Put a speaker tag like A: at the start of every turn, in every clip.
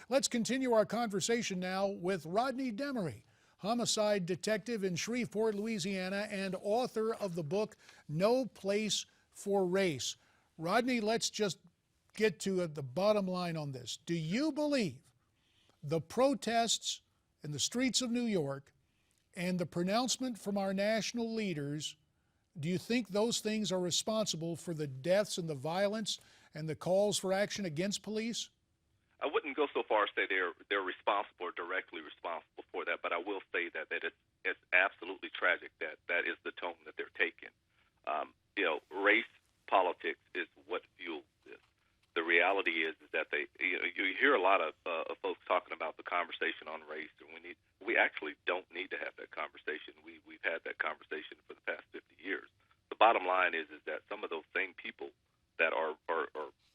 A: Let's continue our conversation now with Rodney Demery, homicide detective in Shreveport, Louisiana, and author of the book No Place for Race. Rodney, let's just get to the bottom line on this. Do you believe the protests in the streets of New York and the pronouncement from our national leaders, do you think those things are responsible for the deaths and the violence and the calls for action against police?
B: I wouldn't go so far as say they're responsible or directly responsible for that, but I will say that it's absolutely tragic that that is the tone that they're taking. Race politics is what fuels this. The reality is that you hear a lot of folks talking about the conversation on race, and we actually don't need to have that conversation. We've had that conversation for the past 50 years. The bottom line is that some of those same people that are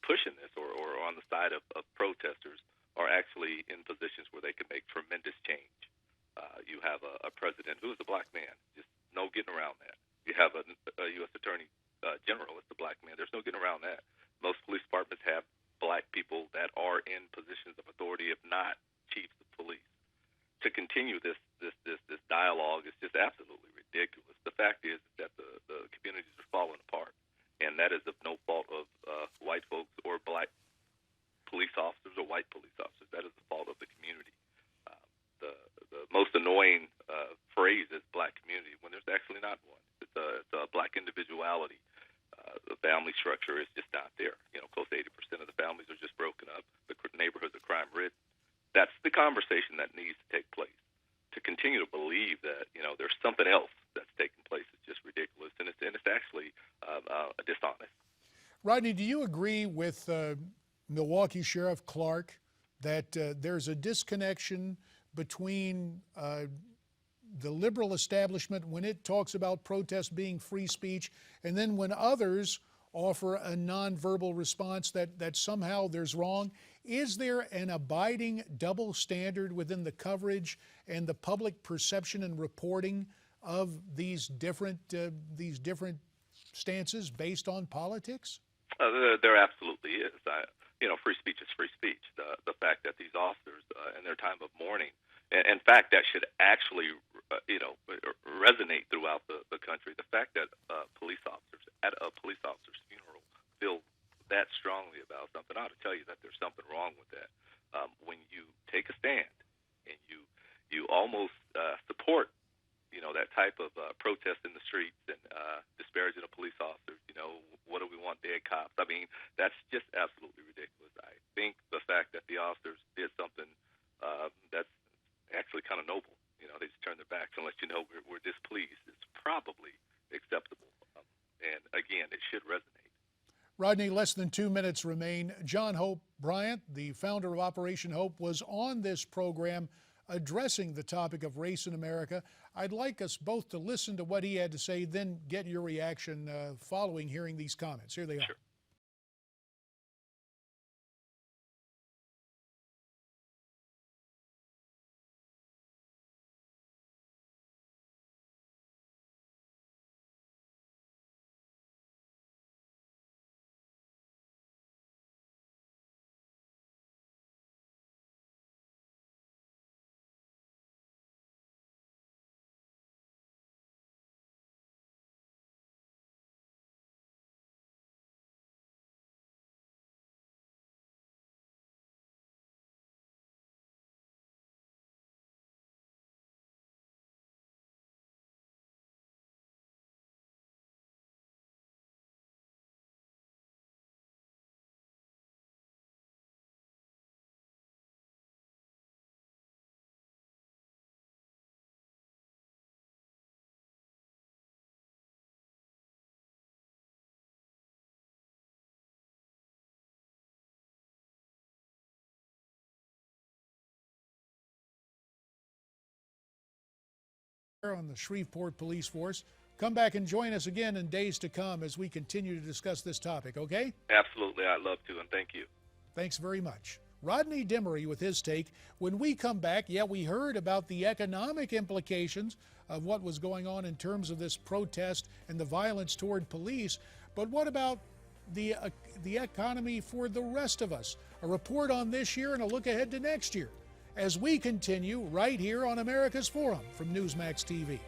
B: pushing this or on the side of protesters are actually in positions where they can make tremendous change. You have a president who is a black man. Just no getting around that. You have a U.S. Attorney General that's a black man. There's no getting around that. Most police departments have black people that are in positions of authority, if not chiefs of police. To continue this dialogue is just absolutely ridiculous. The fact is that the communities are falling apart, and that is of no fault of white folks or black police officers or white police officers. That is the fault of the community. The most annoying phrase is black community when there's actually not one. It's a black individuality. The family structure is just not there. Close to 80% of the families are just broken up. The neighborhoods are crime-ridden. That's the conversation that needs to take place. To continue to believe that there's something else that's taking place is just ridiculous, and it's actually dishonest.
A: Rodney, do you agree with Milwaukee Sheriff Clark that there's a disconnection between the liberal establishment when it talks about protest being free speech, and then when others offer a nonverbal response that somehow there's wrong? Is there an abiding double standard within the coverage and the public perception and reporting of these different stances based on politics?
B: There absolutely is. Free speech is free speech. The fact that these officers, in their time of mourning, in fact, that should actually, resonate throughout the country. The fact that police officers at a police officer's funeral feel that strongly about something ought to tell you that there's something wrong with that. When you take a stand and you almost support, that type of protest in the streets and disparaging of police officers, what do we want, dead cops? I mean, that's just absolutely ridiculous. I think the fact that the officers did something that's actually kind of noble, they just turned their backs and let you know we're displeased, it's probably acceptable. And again, it should resonate.
A: Rodney, less than 2 minutes remain. John Hope Bryant, the founder of Operation Hope, was on this program addressing the topic of race in America. I'd like us both to listen to what he had to say, then get your reaction following hearing these comments. Here they are.
B: Sure.
A: On the Shreveport Police Force. Come back and join us again in days to come as we continue to discuss this topic, okay?
B: Absolutely. I'd love to, and thank you.
A: Thanks very much. Rodney Demery with his take. When we come back, we heard about the economic implications of what was going on in terms of this protest and the violence toward police, but what about the economy for the rest of us. A report on this year and a look ahead to next year as we continue right here on America's Forum from Newsmax TV.